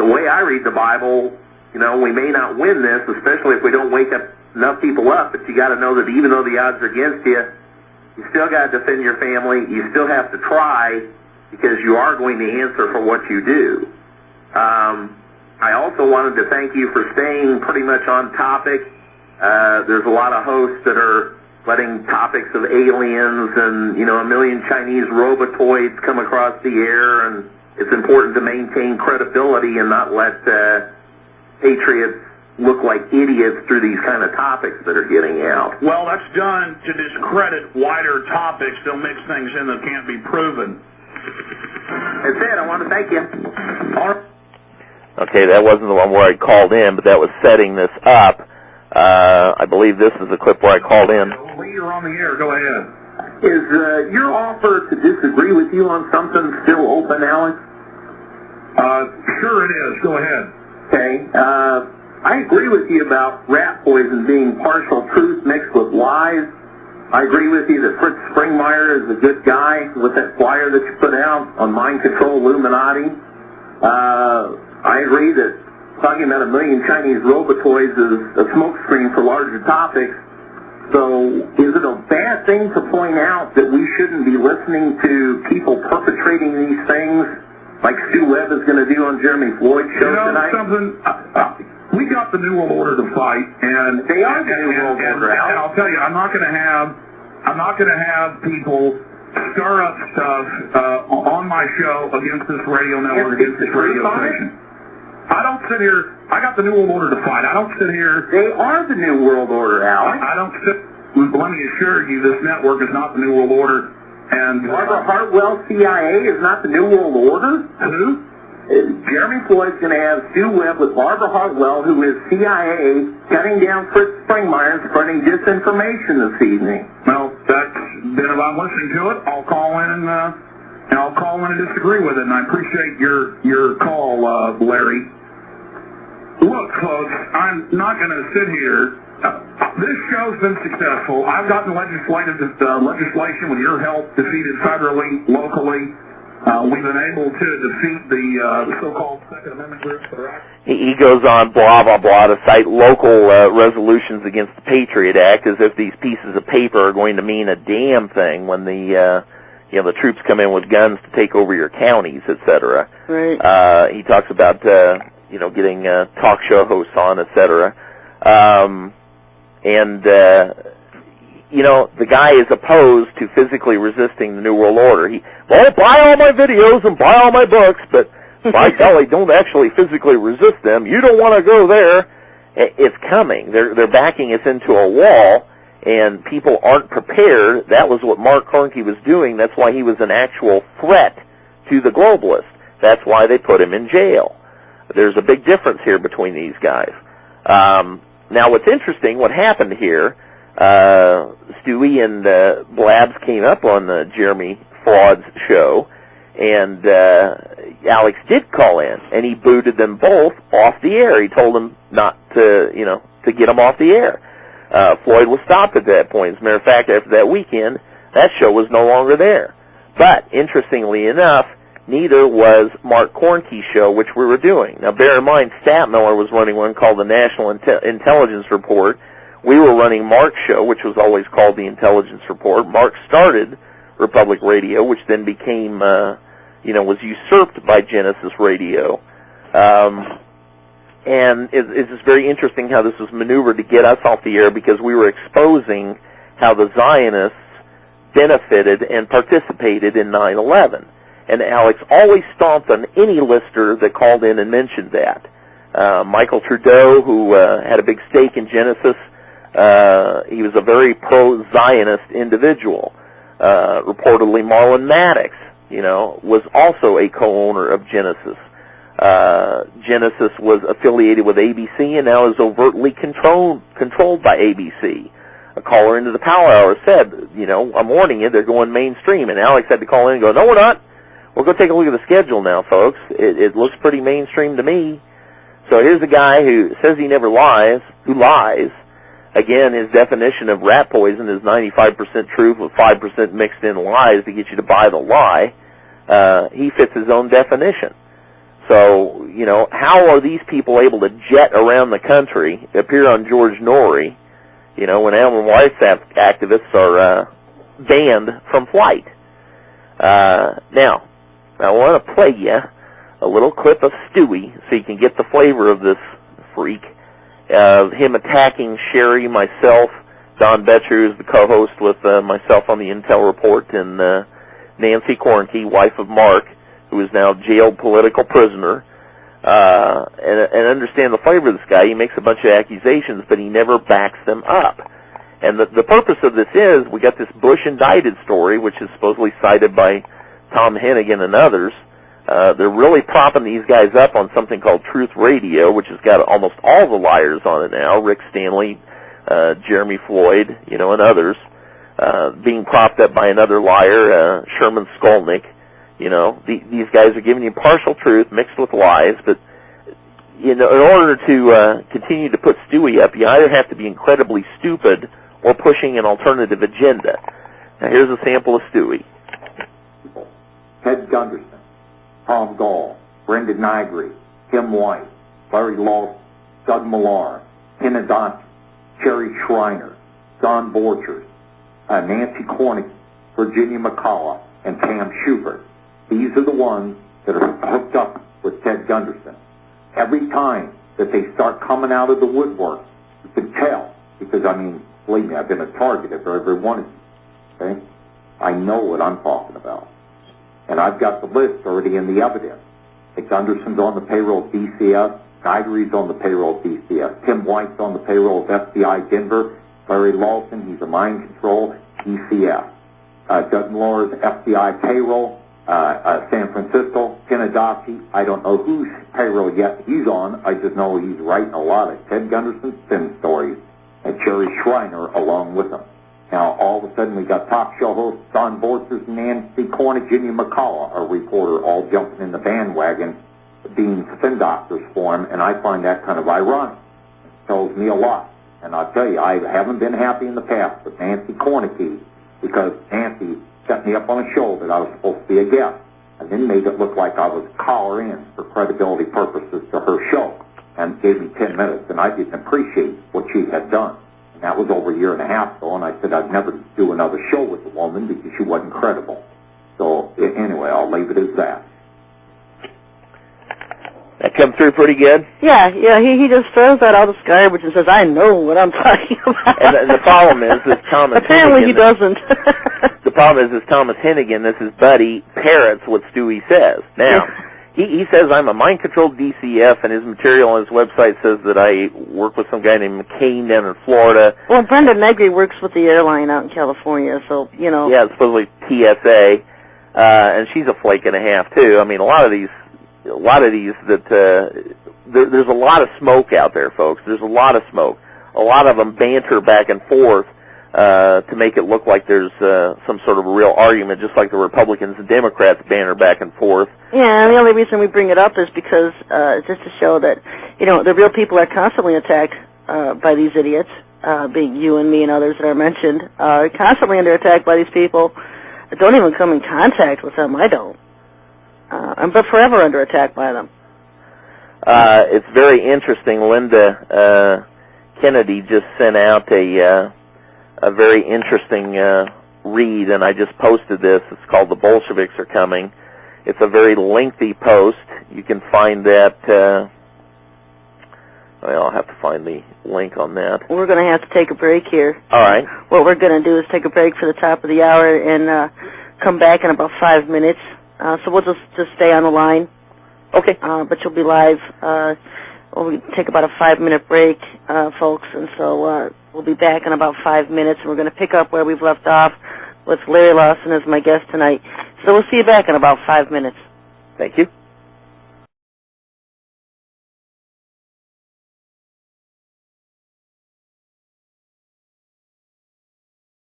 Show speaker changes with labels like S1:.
S1: the way I read the Bible, we may not win this, especially if we don't wake up enough people up, but you got to know that even though the odds are against you, you still got to defend your family. You still have to try because you are going to answer for what you do. I also wanted to thank you for staying pretty much on topic. There's a lot of hosts that are letting topics of aliens and, a million Chinese robotoids come across the air, and it's important to maintain credibility and not let patriots look like idiots through these kind of topics that are getting out.
S2: Well, that's done to discredit wider topics. They'll mix things in that can't be proven.
S1: That's it. I want to thank you.
S2: All right.
S3: Okay, that wasn't the one where I called in, but that was setting this up. I believe this is the clip where I called in.
S2: You're on the air. Go ahead.
S1: Is your offer to disagree with you on something still open, Alex?
S2: Sure it is. Go ahead.
S1: Okay. I agree with you about rat poison being partial truth mixed with lies. I agree with you that Fritz Springmeier is a good guy with that flyer that you put out on mind control Illuminati. I agree that talking about a million Chinese robotoids is a smokescreen for larger topics. So is it a bad thing to point out that we shouldn't be listening to people perpetrating these things like Stu Webb is going to do on Jeremy Floyd's show tonight?
S2: We got the New World Order to fight, and
S1: they are the New World Order.
S2: And I'll tell you, I'm not going to have people stir up stuff on my show against this radio network, against this radio station. I don't sit here. I got the New World Order to fight. I don't sit here.
S1: They are the New World Order, Alex.
S2: I don't sit. Let me assure you, this network is not the New World Order. And
S1: Barbara Hartwell, CIA, is not the New World Order?
S2: Who?
S1: Jeremy Floyd's going to have Stu Webb with Barbara Hartwell, who is CIA, cutting down Fritz Springmeier and spreading disinformation this evening.
S2: Well, that's then if I'm listening to it, I'll call in and I'll call in and disagree with it. And I appreciate your call, Larry. Look, folks, I'm not going to sit here. This show's been successful. I've gotten legislation with your help defeated federally, locally. We've been able to defeat the so-called Second Amendment groups that are
S3: He goes on blah, blah, blah to cite local resolutions against the Patriot Act as if these pieces of paper are going to mean a damn thing when the troops come in with guns to take over your counties, etc.
S1: Right.
S3: He talks about, getting talk show hosts on, etc. The guy is opposed to physically resisting the New World Order. Buy all my videos and buy all my books, but by golly, don't actually physically resist them. You don't want to go there. It's coming. They're backing us into a wall, and people aren't prepared. That was what Mark Carney was doing. That's why he was an actual threat to the globalists. That's why they put him in jail. There's a big difference here between these guys. Now, what's interesting, what happened here, Stewie and Blabs came up on the Jeremy Fraud's show, and Alex did call in, and he booted them both off the air. He told them not to, to get them off the air. Floyd was stopped at that point. As a matter of fact, after that weekend, that show was no longer there. But, interestingly enough, neither was Mark Cornkey's show, which we were doing. Now, bear in mind, Statmiller was running one called the National Intelligence Report. We were running Mark's show, which was always called the Intelligence Report. Mark started Republic Radio, which then became, was usurped by Genesis Radio. And it's just very interesting how this was maneuvered to get us off the air because we were exposing how the Zionists benefited and participated in 9/11. And Alex always stomped on any listener that called in and mentioned that. Michael Trudeau, who had a big stake in Genesis, he was a very pro-Zionist individual. Reportedly, Marlon Maddox, was also a co-owner of Genesis. Genesis was affiliated with ABC and now is overtly controlled by ABC. A caller into the Power Hour said, I'm warning you, they're going mainstream. And Alex had to call in and go, no, we're not. We'll go take a look at the schedule now, folks. It looks pretty mainstream to me. So here's a guy who says he never lies, who lies. Again, his definition of rat poison is 95% truth with 5% mixed in lies to get you to buy the lie. He fits his own definition. So, you know, how are these people able to jet around the country, appear on George Norrie, you know, when animal rights activists are banned from flight? Now, I want to play you a little clip of Stewie so you can get the flavor of this freak, of him attacking Sherry, myself, Don Betcher, who's the co-host with myself on the Intel Report, and Nancy Cornke, wife of Mark, who is now jailed political prisoner, and understand the flavor of this guy. He makes a bunch of accusations, but he never backs them up. And the purpose of this is, we got this Bush indicted story, which is supposedly cited by Tom Hennigan and others. They're really propping these guys up on something called Truth Radio, which has got almost all the liars on it now, Rick Stanley, Jeremy Floyd, you know, and others, being propped up by another liar, Sherman Skolnick. You know, these guys are giving you partial truth mixed with lies, but, you know, in order to continue to put Stewie up, you either have to be incredibly stupid or pushing an alternative agenda. Now, here's a sample of Stewie.
S4: Ted Gunderson, Tom Gall, Brendan Nigri, Tim White, Larry Lawson, Doug Millar, Ken Adante, Sherry Schreiner, Don Borchers, Nancy Cornke, Virginia McCullough, and Pam Schubert. These are the ones that are hooked up with Ted Gunderson. Every time that they start coming out of the woodwork, you can tell, because, I mean, believe me, I've been a target for every one of you, okay? I know what I'm talking about. And I've got the list already in the evidence. Ted Gunderson's on the payroll of DCF, Nigri's on the payroll of DCF, Tim White's on the payroll of FBI Denver, Larry Lawson, he's a mind control, DCF. Doug Millar's FBI payroll, San Francisco, Ken Adante, I don't know whose payroll yet he's on, I just know he's writing a lot of Ted Gunderson's spin stories, and Sherry Schreiner along with him. Now, all of a sudden, we got talk show hosts Don Borchers, Nancy Cornke, Virginia McCullough, a reporter, all jumping in the bandwagon, being spin doctors for him, and I find that kind of ironic. It tells me a lot. And I'll tell you, I haven't been happy in the past with Nancy Cornke, because Nancy set me up on a show that I was supposed to be a guest, and then made it look like I was collar in for credibility purposes to her show, and gave me 10 minutes, and I didn't appreciate what she had done. And that was over a year and a half ago, and I said I'd never do another show with the woman because she wasn't credible. So anyway, I'll leave it as that.
S3: That come through pretty good?
S5: Yeah, he just throws out all this garbage and says, I know what I'm talking about.
S3: And the problem is Thomas
S5: Apparently
S3: Hennigan,
S5: he doesn't.
S3: The problem is Thomas Hennigan, this is Buddy, parrots what Stewie says. Now, he says I'm a mind-controlled DCF, and his material on his website says that I work with some guy named McCain down in Florida.
S5: Well, Brenda Negri works with the airline out in California, so, you know.
S3: Yeah, it's supposedly TSA, and she's a flake and a half, too. I mean, a lot of these that there's a lot of smoke out there, folks. There's a lot of smoke. A lot of them banter back and forth to make it look like there's some sort of a real argument, just like the Republicans and Democrats banter back and forth.
S5: Yeah, and the only reason we bring it up is because just to show that, you know, the real people are constantly attacked by these idiots, being you and me and others that are mentioned, constantly under attack by these people that don't even come in contact with them. I don't. But forever under attack by them.
S3: It's very interesting. Linda Kennedy just sent out a very interesting read, and I just posted this. It's called "The Bolsheviks Are Coming." It's a very lengthy post. You can find that. Well, I'll have to find the link on that.
S5: We're going to have to take a break here.
S3: All right.
S5: What we're going to do is take a break for the top of the hour and come back in about 5 minutes. So we'll just stay on the line.
S3: Okay.
S5: But you'll be live. We'll take about a 5-minute break, folks, and so we'll be back in about 5 minutes, and we're going to pick up where we've left off with Larry Lawson as my guest tonight. So we'll see you back in about 5 minutes.
S3: Thank you.